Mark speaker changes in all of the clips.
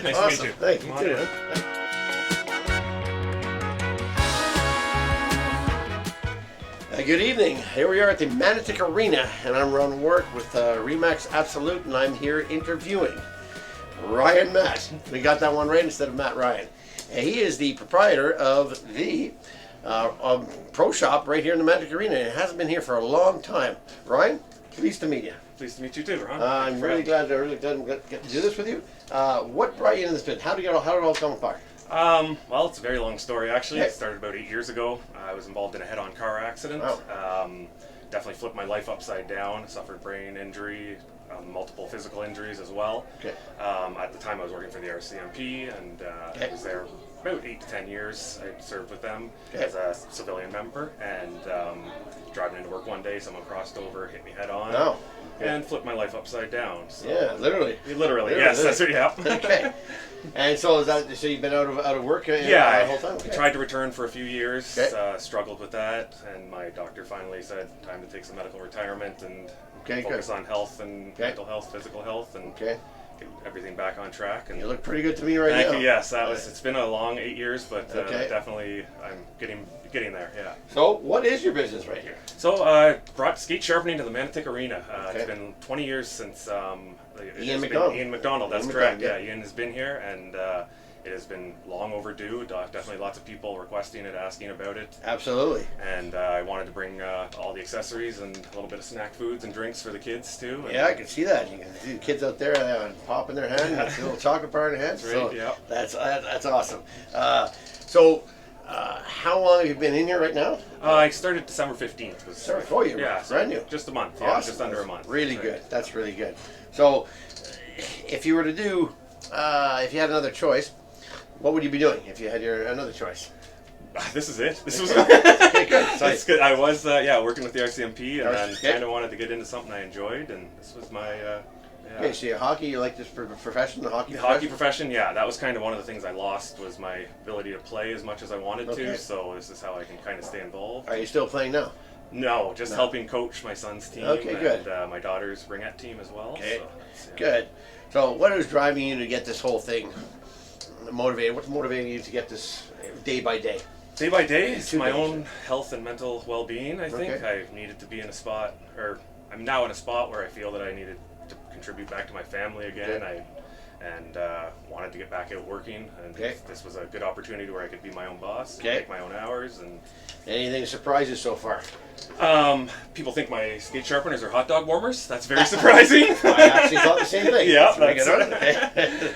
Speaker 1: Nice
Speaker 2: Awesome.
Speaker 1: to meet you.
Speaker 2: Thank you.
Speaker 1: Come on
Speaker 2: Too.
Speaker 1: in.
Speaker 2: Good evening. Here we are at the Manotick Arena, and I'm Ron Warwick with Remax Absolute, and I'm here interviewing Ryan Matte. We got that one right instead of Matt Ryan. And he is the proprietor of the pro shop right here in the Manotick Arena. It hasn't been here for a long time. Ryan, pleased to meet you.
Speaker 1: Pleased to meet you too, Ron.
Speaker 2: I'm really glad to get to do this with you. What brought you into this business? How did it all come apart?
Speaker 1: Well, it's a very long story actually.
Speaker 2: Okay.
Speaker 1: It started about 8 years ago. I was involved in a head-on car accident.
Speaker 2: Wow.
Speaker 1: Definitely flipped my life upside down. Suffered brain injury, multiple physical injuries as well.
Speaker 2: Okay.
Speaker 1: At the time I was working for the RCMP, and I was there about 8 to 10 years. I served with them as a civilian member, and driving into work one day, someone crossed over, hit me head on.
Speaker 2: Oh.
Speaker 1: And flipped my life upside down. So.
Speaker 2: Yeah, literally.
Speaker 1: Literally, yes, that's what you have.
Speaker 2: Okay. And so you've been out of work the whole time? Okay.
Speaker 1: Tried to return for a few years,
Speaker 2: Okay.
Speaker 1: struggled with that, and my doctor finally said time to take some medical retirement and
Speaker 2: Okay,
Speaker 1: focus
Speaker 2: good.
Speaker 1: on health and mental health, physical health, and
Speaker 2: Okay.
Speaker 1: get everything back on track. And
Speaker 2: You look pretty good to me right now.
Speaker 1: thank you. Yes, it's been a long 8 years, but
Speaker 2: Okay.
Speaker 1: definitely I'm getting there. Yeah.
Speaker 2: So, what is your business right here?
Speaker 1: So brought skate sharpening to the Manotick Arena.
Speaker 2: Okay.
Speaker 1: It's been 20 years since
Speaker 2: Ian McDonald.
Speaker 1: Ian McDonald, that's
Speaker 2: Ian
Speaker 1: correct.
Speaker 2: McDonald,
Speaker 1: Yeah, Ian has been here, and it has been long overdue. Definitely lots of people requesting it, asking about it.
Speaker 2: Absolutely.
Speaker 1: And I wanted to bring all the accessories and a little bit of snack foods and drinks for the kids too. And
Speaker 2: Yeah, I can see that. You can see the kids out there popping their hand, a little chocolate bar in their hand.
Speaker 1: That's right,
Speaker 2: So
Speaker 1: yeah.
Speaker 2: That's awesome. How long have you been in here right now?
Speaker 1: I started December 15th.
Speaker 2: Brand new.
Speaker 1: Just a month.
Speaker 2: Awesome.
Speaker 1: Yeah, just under a month.
Speaker 2: Really
Speaker 1: That's right.
Speaker 2: good. That's really good. So, if you were to do, if you had another choice, what would you be doing if you had another choice?
Speaker 1: This is it. This was
Speaker 2: Okay, good.
Speaker 1: It's good. I was working with the RCMP, and then
Speaker 2: Okay.
Speaker 1: kind of wanted to get into something I enjoyed, and this was my
Speaker 2: Okay, so you're hockey, you like this profession, the hockey
Speaker 1: the
Speaker 2: profession?
Speaker 1: hockey profession. Yeah, that was kind of one of the things I lost, was my ability to play as much as I wanted
Speaker 2: Okay.
Speaker 1: to. So this is how I can kind of stay involved.
Speaker 2: Are you still playing now?
Speaker 1: No, just helping coach my son's team.
Speaker 2: Okay, good.
Speaker 1: And my daughter's ringette team as well.
Speaker 2: Okay,
Speaker 1: So,
Speaker 2: good. So what is driving you to get this whole thing motivated? What's motivating you to get this day by day?
Speaker 1: Day by day, it's
Speaker 2: Two
Speaker 1: my
Speaker 2: days.
Speaker 1: own health and mental well-being. I think
Speaker 2: Okay.
Speaker 1: I've needed to be in a spot, or I'm now in a spot where I feel that I needed to contribute back to my family again.
Speaker 2: Okay.
Speaker 1: I wanted to get back out working, and
Speaker 2: Okay.
Speaker 1: this was a good opportunity where I could be my own boss, and
Speaker 2: Okay.
Speaker 1: make my own hours. And
Speaker 2: Anything surprise you so far?
Speaker 1: people think my skate sharpeners are hot dog warmers. That's very surprising.
Speaker 2: I actually thought the same thing.
Speaker 1: Yeah,
Speaker 2: Pretty
Speaker 1: that's
Speaker 2: good, okay.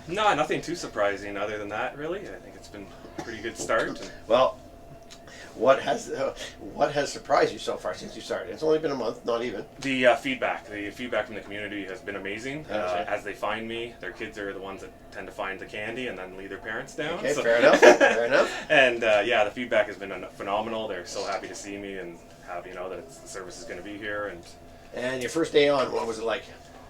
Speaker 1: No, nothing too surprising other than that, really. I think it's been a pretty good start. And
Speaker 2: Well, what has surprised you so far since you started? It's only been a month, not even.
Speaker 1: the feedback from the community has been amazing.
Speaker 2: That's right.
Speaker 1: As they find me, their kids are the ones that tend to find the candy and then lead their parents down.
Speaker 2: Okay,
Speaker 1: so-
Speaker 2: fair enough. Fair enough.
Speaker 1: And the feedback has been phenomenal. They're so happy to see me and have that the service is going to be here.
Speaker 2: And your first day on, what was it like?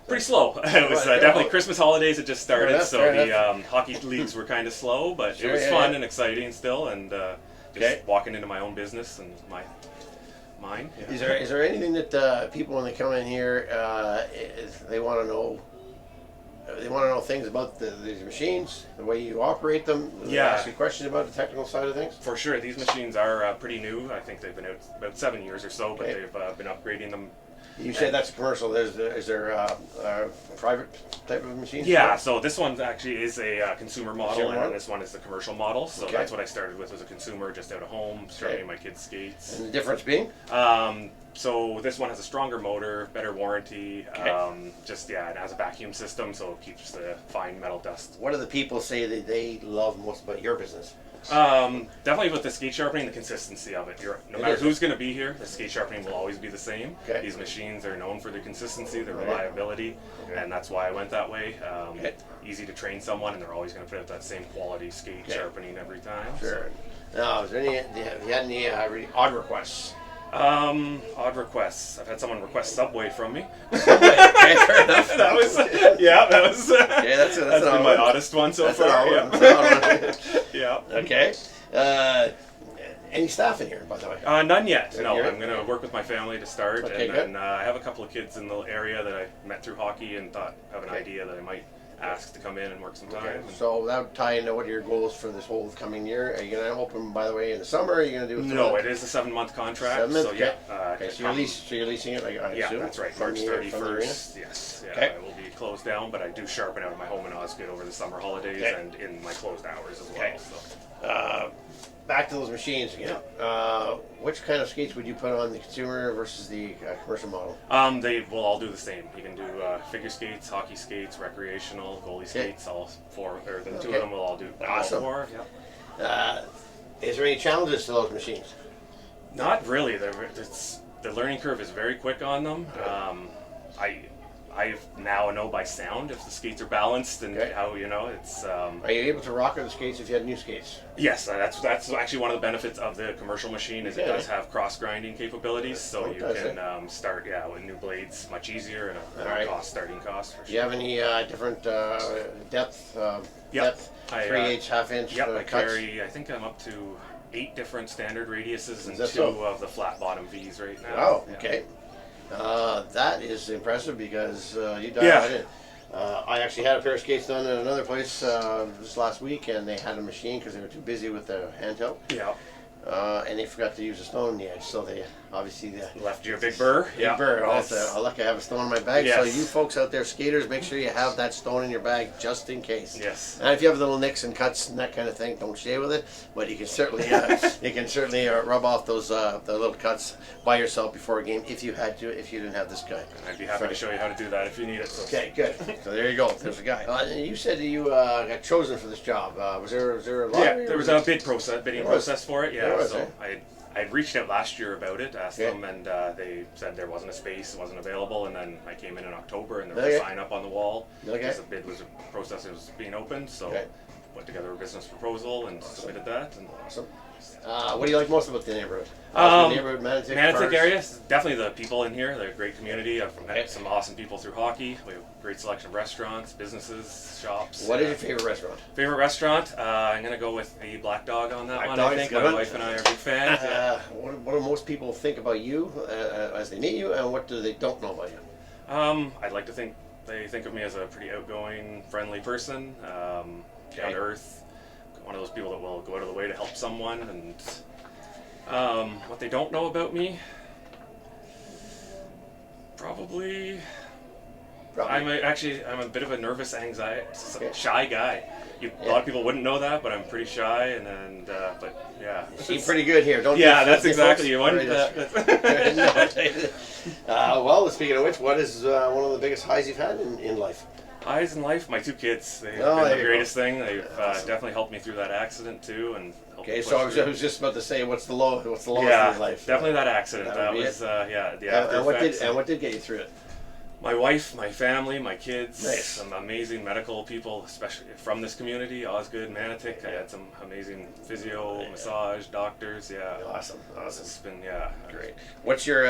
Speaker 1: Pretty slow. It was
Speaker 2: Right,
Speaker 1: definitely
Speaker 2: well,
Speaker 1: Christmas holidays had just started,
Speaker 2: enough,
Speaker 1: so
Speaker 2: fair
Speaker 1: the hockey leagues were kind of slow, but
Speaker 2: Sure,
Speaker 1: it was
Speaker 2: yeah,
Speaker 1: fun
Speaker 2: yeah.
Speaker 1: and exciting still, and just
Speaker 2: Okay.
Speaker 1: walking into my own business and mine. Yeah.
Speaker 2: Is there anything that people when they come in here they want to know? They want to know things about these machines, the way you operate them. They
Speaker 1: Yeah.
Speaker 2: ask you questions about the technical side of things.
Speaker 1: For sure, these machines are pretty new. I think they've been out about 7 years or so, but
Speaker 2: Okay.
Speaker 1: they've been upgrading them.
Speaker 2: You said that's commercial. Is there private type of machines?
Speaker 1: Yeah, so this one actually is a consumer model,
Speaker 2: Consumer
Speaker 1: and
Speaker 2: model?
Speaker 1: then this one is the commercial model. So
Speaker 2: Okay.
Speaker 1: that's what I started with, as a consumer, just out of home, sharpening my kids' skates.
Speaker 2: And the difference being?
Speaker 1: So this one has a stronger motor, better warranty.
Speaker 2: Okay.
Speaker 1: It has a vacuum system, so it keeps the fine metal dust.
Speaker 2: What do the people say that they love most about your business?
Speaker 1: Definitely with the skate sharpening, the consistency of it. No
Speaker 2: It
Speaker 1: matter
Speaker 2: is.
Speaker 1: who's going to be here, the skate sharpening will always be the same.
Speaker 2: Okay.
Speaker 1: These machines are known for their consistency, their
Speaker 2: Right.
Speaker 1: reliability,
Speaker 2: Okay.
Speaker 1: and that's why I went that way.
Speaker 2: Okay.
Speaker 1: Easy to train someone, and they're always going to put out that same quality skate
Speaker 2: Okay.
Speaker 1: sharpening every time.
Speaker 2: Sure. Now, have you had any really odd requests?
Speaker 1: Odd requests. I've had someone request Subway from me.
Speaker 2: Okay, fair enough.
Speaker 1: that was
Speaker 2: Okay, that's
Speaker 1: been
Speaker 2: an odd
Speaker 1: my
Speaker 2: one.
Speaker 1: oddest one so
Speaker 2: That's an
Speaker 1: far.
Speaker 2: odd one.
Speaker 1: Yeah.
Speaker 2: That's an odd one.
Speaker 1: Yeah.
Speaker 2: Okay. Any staff in here, by the way?
Speaker 1: None yet. No,
Speaker 2: You're-
Speaker 1: I'm going to work with my family to start,
Speaker 2: Okay,
Speaker 1: and then I have a couple of kids in the area that I met through hockey and thought have an
Speaker 2: Okay.
Speaker 1: idea that I might asked to come in and work some time.
Speaker 2: Okay.
Speaker 1: And
Speaker 2: So that would tie into what are your goals for this whole coming year. Are you going to open, by the way, in the summer? Are you going to do it?
Speaker 1: no, it is a 7-month contract.
Speaker 2: 7 months?
Speaker 1: So
Speaker 2: Okay.
Speaker 1: yeah.
Speaker 2: Okay, so you're leasing it, I
Speaker 1: Yeah,
Speaker 2: assume?
Speaker 1: that's right.
Speaker 2: From
Speaker 1: March
Speaker 2: the- from the arena?
Speaker 1: 31st. Yes. Yeah,
Speaker 2: Okay.
Speaker 1: I will be closed down, but I do sharpen out my home in Osgood over the summer holidays
Speaker 2: Okay.
Speaker 1: and in my closed hours as well.
Speaker 2: Okay. Back to those machines again. Which kind of skates would you put on the consumer versus the commercial model?
Speaker 1: They will all do the same. You can do figure skates, hockey skates, recreational, goalie skates. All four, or the two of them will all do
Speaker 2: Awesome.
Speaker 1: all four. Yep.
Speaker 2: Is there any challenges to those machines?
Speaker 1: Not really. The learning curve is very quick on them. I now know by sound if the skates are balanced and
Speaker 2: Okay.
Speaker 1: how it's.
Speaker 2: Are you able to rock the skates if you had new skates?
Speaker 1: Yes, that's actually one of the benefits of the commercial machine is it
Speaker 2: Yeah.
Speaker 1: does have cross grinding capabilities, so
Speaker 2: it
Speaker 1: you
Speaker 2: does,
Speaker 1: can start with new blades much easier and a
Speaker 2: All right.
Speaker 1: starting cost. For
Speaker 2: Do you have any different depth?
Speaker 1: Yep.
Speaker 2: Depth? 3/8, half-inch
Speaker 1: Yep, I
Speaker 2: cuts?
Speaker 1: carry. I think I'm up to 8 different standard radiuses and
Speaker 2: that
Speaker 1: 2
Speaker 2: so?
Speaker 1: of the flat bottom V's right now.
Speaker 2: Oh,
Speaker 1: Yeah.
Speaker 2: okay. That is impressive because you dialed
Speaker 1: Yeah.
Speaker 2: in. I actually had a pair of skates done at another place this last week, and they had a machine because they were too busy with the handheld,
Speaker 1: Yeah.
Speaker 2: and they forgot to use a stone in the edge. So they obviously
Speaker 1: Left you a big burr.
Speaker 2: big bird. Also,
Speaker 1: that's-
Speaker 2: lucky I have a stone in my bag. So
Speaker 1: Yes.
Speaker 2: you folks out there, skaters, make sure you have that stone in your bag just in case.
Speaker 1: Yes.
Speaker 2: And if you have little nicks and cuts and that kind of thing, don't shave with it. But you can certainly rub off those the little cuts by yourself before a game if you had to. If you didn't have this guy.
Speaker 1: I'd be happy to show you how to do that if you need it. So.
Speaker 2: Okay, good. So there you go. There's a guy. And you said that you got chosen for this job. Was there a lottery?
Speaker 1: Yeah,
Speaker 2: or
Speaker 1: there was
Speaker 2: it-
Speaker 1: a bidding
Speaker 2: There was.
Speaker 1: process for it.
Speaker 2: There
Speaker 1: Yeah,
Speaker 2: was,
Speaker 1: so
Speaker 2: eh?
Speaker 1: I'd reached out last year about it, asked
Speaker 2: Okay.
Speaker 1: them, and they said there wasn't a space, it wasn't available. And then I came in October, and there was
Speaker 2: Okay.
Speaker 1: a sign up on the wall
Speaker 2: Okay.
Speaker 1: because the bid was a process that was being opened. So
Speaker 2: Okay.
Speaker 1: put together a business proposal and submitted that. And
Speaker 2: Awesome. What do you like most about the neighborhood?
Speaker 1: Um,
Speaker 2: The neighborhood, Manotick,
Speaker 1: Manotick
Speaker 2: cars?
Speaker 1: area, definitely the people in here. They're a great community. I've met
Speaker 2: Okay.
Speaker 1: some awesome people through hockey. We have a great selection of restaurants, businesses, shops.
Speaker 2: What is your favorite restaurant?
Speaker 1: Favorite restaurant? I'm gonna go with the Black Dog on that
Speaker 2: Black
Speaker 1: one.
Speaker 2: Dog's
Speaker 1: I think
Speaker 2: good
Speaker 1: my
Speaker 2: one.
Speaker 1: wife and I are big fans. Yeah.
Speaker 2: What do most people think about you as they meet you, and what do they don't know about you?
Speaker 1: I'd like to think they think of me as a pretty outgoing, friendly person, down
Speaker 2: Okay.
Speaker 1: to earth, one of those people that will go out of the way to help someone. And what they don't know about me, probably. I'm a bit of a nervous, shy guy. A lot of people wouldn't know that, but I'm pretty shy, and but yeah.
Speaker 2: You seem pretty good here, don't you?
Speaker 1: Yeah, that's
Speaker 2: you
Speaker 1: exactly.
Speaker 2: folks?
Speaker 1: You wanted that.
Speaker 2: Well, speaking of which, what is one of the biggest highs you've had in life?
Speaker 1: Highs in life, my 2 kids. They've
Speaker 2: Oh,
Speaker 1: been
Speaker 2: there
Speaker 1: the
Speaker 2: you
Speaker 1: greatest thing. They've
Speaker 2: Awesome.
Speaker 1: definitely helped me through that accident too, and helped me
Speaker 2: Okay,
Speaker 1: push
Speaker 2: so I was
Speaker 1: through.
Speaker 2: just about to say, what's the lowest in
Speaker 1: Yeah,
Speaker 2: life?
Speaker 1: definitely that accident.
Speaker 2: That
Speaker 1: That
Speaker 2: would be
Speaker 1: was the after
Speaker 2: And what did get you through it?
Speaker 1: My wife, my family, my kids,
Speaker 2: Nice.
Speaker 1: some amazing medical people, especially from this community, Osgood, Manotick. I had some amazing physio, massage, doctors. Yeah,
Speaker 2: Awesome.
Speaker 1: it's been
Speaker 2: Great. What's your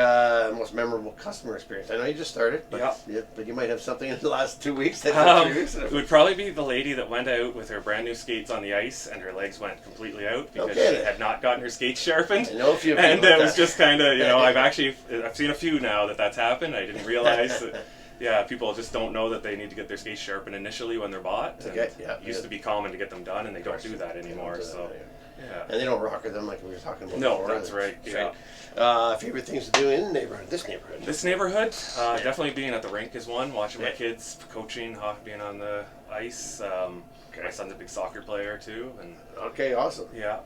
Speaker 2: most memorable customer experience? I know you just started, but but you might have something in the last 2 weeks. 3 weeks.
Speaker 1: It would probably be the lady that went out with her brand new skates on the ice and her legs went completely out because
Speaker 2: Okay,
Speaker 1: she had not gotten her skates sharpened.
Speaker 2: I know a few
Speaker 1: And
Speaker 2: people
Speaker 1: it
Speaker 2: like
Speaker 1: was
Speaker 2: that.
Speaker 1: just kind of, I've seen a few now that's happened. I didn't realize that. Yeah, people just don't know that they need to get their skates sharpened initially when they're bought. And
Speaker 2: Okay, yeah,
Speaker 1: it used to be common to get them done, and they don't do that anymore. So, yeah.
Speaker 2: And they don't rocker them like we were talking about
Speaker 1: No,
Speaker 2: before.
Speaker 1: that's right. Yeah.
Speaker 2: Favorite things to do in the neighborhood, this neighborhood?
Speaker 1: This neighborhood, definitely being at the rink is one. Watching my kids coaching, being on the ice. My son's a big soccer player too, and
Speaker 2: Okay, awesome.
Speaker 1: yeah.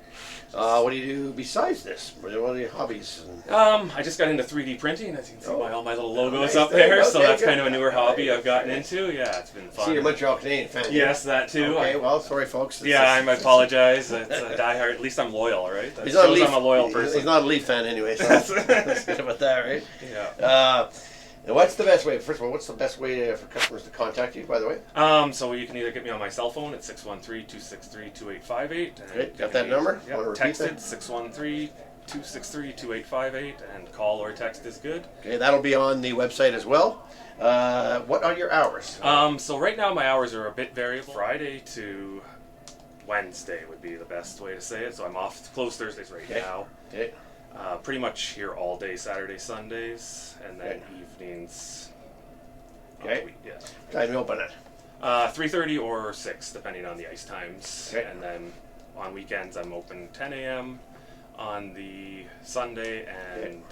Speaker 2: What do you do besides this? What are your hobbies?
Speaker 1: I just got into 3D printing. As you can see, all my little logos
Speaker 2: nice
Speaker 1: up
Speaker 2: thing.
Speaker 1: there. So
Speaker 2: Okay,
Speaker 1: that's
Speaker 2: good.
Speaker 1: kind of a newer hobby I've gotten into. Yeah, it's been fun.
Speaker 2: See, you're a Montreal Canadian fan.
Speaker 1: Yes, that too.
Speaker 2: Okay, well, sorry, folks.
Speaker 1: I apologize. It's a diehard. At least I'm loyal, right? That
Speaker 2: He's not
Speaker 1: shows
Speaker 2: Leaf,
Speaker 1: I'm a loyal person.
Speaker 2: He's not a Leaf fan anyway, so that's good about that, right?
Speaker 1: Yeah.
Speaker 2: And what's the best way? First of all, what's the best way for customers to contact you? By the way,
Speaker 1: So you can either get me on my cell phone at 613-263-2858.
Speaker 2: Okay, got that number?
Speaker 1: Yeah,
Speaker 2: Wanna repeat
Speaker 1: text it 613-263-2858, and call or text is good.
Speaker 2: okay, that'll be on the website as well. What are your hours?
Speaker 1: So right now my hours are a bit variable. Friday to Wednesday would be the best way to say it. So I'm off closed Thursdays right now.
Speaker 2: Okay.
Speaker 1: Pretty much here all day Saturday, Sundays, and then evenings.
Speaker 2: Okay.
Speaker 1: Yeah.
Speaker 2: Time to open it.
Speaker 1: 3:30 or 6, depending on the ice times.
Speaker 2: Okay.
Speaker 1: And then on weekends, I'm open 10 a.m. on the Sunday and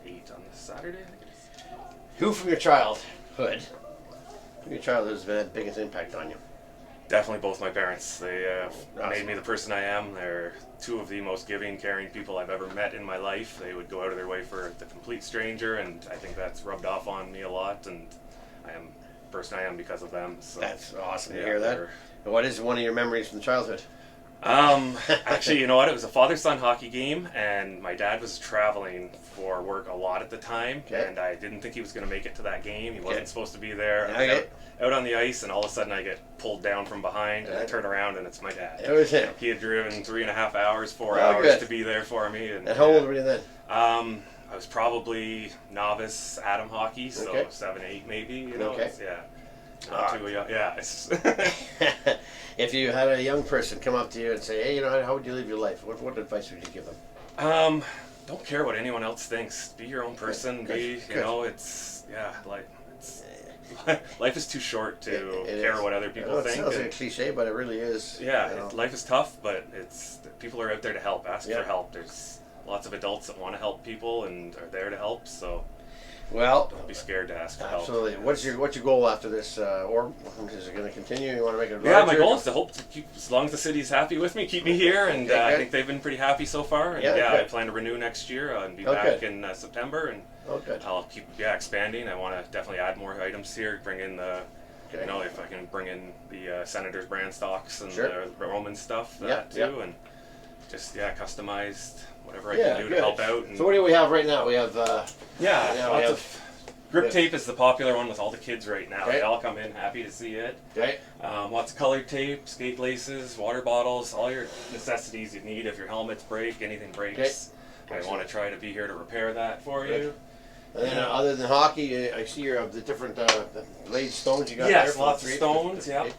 Speaker 1: 8 on the Saturday, I think it is.
Speaker 2: Who from your childhood has been the biggest impact on you?
Speaker 1: Definitely both my parents. They
Speaker 2: Awesome.
Speaker 1: made me the person I am. They're two of the most giving, caring people I've ever met in my life. They would go out of their way for the complete stranger, and I think that's rubbed off on me a lot, and I am the person I am because of them. So
Speaker 2: That's awesome to
Speaker 1: yeah,
Speaker 2: hear that. What is one of your memories from childhood?
Speaker 1: Actually, you know what? It was a father-son hockey game, and my dad was traveling for work a lot at the time,
Speaker 2: Okay.
Speaker 1: and I didn't think he was going to make it to that game. He
Speaker 2: Okay.
Speaker 1: wasn't supposed to be there. I was
Speaker 2: Okay.
Speaker 1: out on the ice, and all of a sudden I get pulled down from behind, and I turn around, and it's my dad.
Speaker 2: It was him.
Speaker 1: He had driven 3.5 hours, 4
Speaker 2: Oh,
Speaker 1: hours
Speaker 2: good.
Speaker 1: to be there for me. And
Speaker 2: And how old were you then?
Speaker 1: I was probably novice Atom hockey, so
Speaker 2: Okay.
Speaker 1: 7, 8 maybe. You know,
Speaker 2: Okay.
Speaker 1: It's, yeah.
Speaker 2: Ah.
Speaker 1: Not too young. Yeah. It's
Speaker 2: If you had a young person come up to you and say, "Hey, you know, how would you live your life?" What advice would you give them?
Speaker 1: Don't care what anyone else thinks. Be your own person.
Speaker 2: Good.
Speaker 1: Be,
Speaker 2: Good.
Speaker 1: you know, it's life is too short to
Speaker 2: It
Speaker 1: care
Speaker 2: is.
Speaker 1: what other
Speaker 2: I know
Speaker 1: people
Speaker 2: it
Speaker 1: think.
Speaker 2: sounds like a
Speaker 1: and-
Speaker 2: cliche, but it really is.
Speaker 1: yeah,
Speaker 2: you know.
Speaker 1: life is tough, but people are out there to help. Ask
Speaker 2: Yeah.
Speaker 1: for help. There's lots of adults that want to help people and are there to help. So
Speaker 2: Well,
Speaker 1: don't be scared to ask for help.
Speaker 2: absolutely. What's your goal after this? Or is it going to continue? You want to make it?
Speaker 1: Yeah, my
Speaker 2: larger?
Speaker 1: goal is to hope to keep, as long as the city's happy with me, keep me here, and
Speaker 2: Okay,
Speaker 1: I
Speaker 2: good.
Speaker 1: think they've been pretty happy so far. And
Speaker 2: Yeah,
Speaker 1: yeah,
Speaker 2: good.
Speaker 1: I plan to renew next year and be
Speaker 2: Oh,
Speaker 1: back
Speaker 2: good.
Speaker 1: in September, and
Speaker 2: Oh, good.
Speaker 1: I'll keep expanding. I want to definitely add more items here, bring in the,
Speaker 2: Okay.
Speaker 1: you know, if I can bring in the Senators brand stocks and
Speaker 2: Sure.
Speaker 1: the Roman stuff,
Speaker 2: Yeah,
Speaker 1: that too,
Speaker 2: yeah.
Speaker 1: and just customized whatever I
Speaker 2: Yeah,
Speaker 1: can do
Speaker 2: good.
Speaker 1: to help out. And
Speaker 2: So what do we have right now? We have
Speaker 1: yeah,
Speaker 2: yeah, we
Speaker 1: lots
Speaker 2: have-
Speaker 1: of grip
Speaker 2: good.
Speaker 1: tape is the popular one with all the kids right now.
Speaker 2: Okay.
Speaker 1: They all come in happy to see it.
Speaker 2: okay.
Speaker 1: Lots of colored tape, skate laces, water bottles, all your necessities you need if your helmets break, anything breaks. I want to try to be here to repair that for
Speaker 2: Good.
Speaker 1: you.
Speaker 2: And then other than hockey, I see you have the different the blade stones you got there.
Speaker 1: Yes,
Speaker 2: for the
Speaker 1: lots of
Speaker 2: three.
Speaker 1: stones, yeah.
Speaker 2: Okay.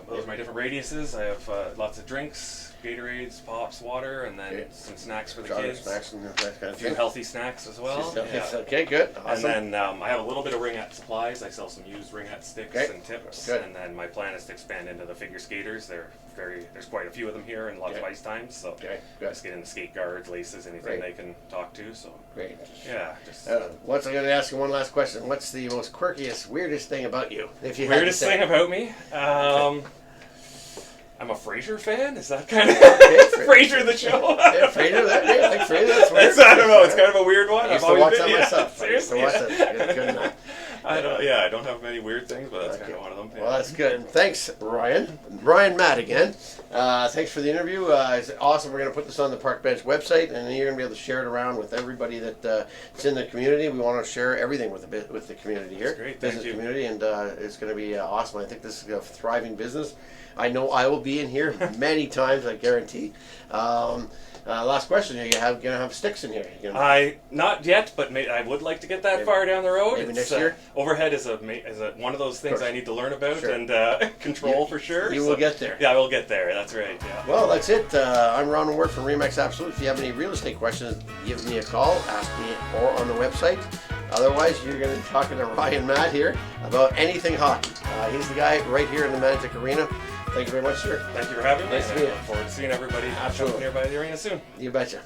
Speaker 1: Those are my different radiuses. I have lots of drinks, Gatorades, pops, water, and then
Speaker 2: Okay.
Speaker 1: some snacks for the
Speaker 2: Chocolate
Speaker 1: kids.
Speaker 2: snacks and that kind
Speaker 1: A
Speaker 2: of
Speaker 1: few
Speaker 2: thing.
Speaker 1: healthy snacks as well. Yeah.
Speaker 2: Okay, good. Awesome.
Speaker 1: And then I have a little bit of ringette supplies. I sell some used ringette sticks
Speaker 2: Okay.
Speaker 1: and tips.
Speaker 2: Good.
Speaker 1: And then my plan is to expand into the figure skaters. There's quite a few of them here and lots of
Speaker 2: Okay.
Speaker 1: ice times. So
Speaker 2: Okay, good.
Speaker 1: just get into skate guards, laces, anything
Speaker 2: Great.
Speaker 1: they can talk to. So
Speaker 2: Great.
Speaker 1: yeah, just
Speaker 2: Once I'm going to ask you one last question. What's the most quirkiest, weirdest thing about you? If you had to
Speaker 1: weirdest
Speaker 2: say.
Speaker 1: thing about me. I'm a Frasier fan. Is that kind of
Speaker 2: Okay,
Speaker 1: Frasier the show?
Speaker 2: Yeah, Frasier, like Frasier, that's weird.
Speaker 1: I don't know. It's kind of a weird one.
Speaker 2: I used
Speaker 1: I've
Speaker 2: to
Speaker 1: always
Speaker 2: watch
Speaker 1: been,
Speaker 2: that myself.
Speaker 1: Seriously.
Speaker 2: I used to watch that. Good enough.
Speaker 1: I don't have many weird things, but that's kind of one of them.
Speaker 2: Well, that's good. And thanks, Ryan. Ryan Matte again. Thanks for the interview. It's awesome. We're going to put this on the Park Bench website, and then you're going to be able to share it around with everybody that's in the community. We want to share everything with the community here,
Speaker 1: That's great. Thank
Speaker 2: business
Speaker 1: you.
Speaker 2: community, and it's going to be awesome. I think this is a thriving business. I know I will be in here many times. I guarantee. Last question: Are you going to have sticks in here? You gonna-
Speaker 1: Not yet, but I would like to get that
Speaker 2: Maybe-
Speaker 1: far down the road.
Speaker 2: maybe
Speaker 1: It's,
Speaker 2: next year?
Speaker 1: Overhead is one of those things
Speaker 2: Sure.
Speaker 1: I need to learn about
Speaker 2: Sure.
Speaker 1: and control for sure.
Speaker 2: You
Speaker 1: so-
Speaker 2: will get there.
Speaker 1: Yeah, I will get there. That's right. Yeah.
Speaker 2: Well, that's it. I'm Ron Ward from Remax Absolute. If you have any real estate questions, give me a call, ask me, or on the website. Otherwise, you're going to be talking to Ryan Matte here about anything hockey. He's the guy right here in the Manotick Arena. Thank you very much, sir.
Speaker 1: Thank you for having me.
Speaker 2: Nice to
Speaker 1: and
Speaker 2: meet
Speaker 1: I
Speaker 2: you.
Speaker 1: look forward to seeing everybody
Speaker 2: Absolutely.
Speaker 1: nearby the arena soon.
Speaker 2: You betcha.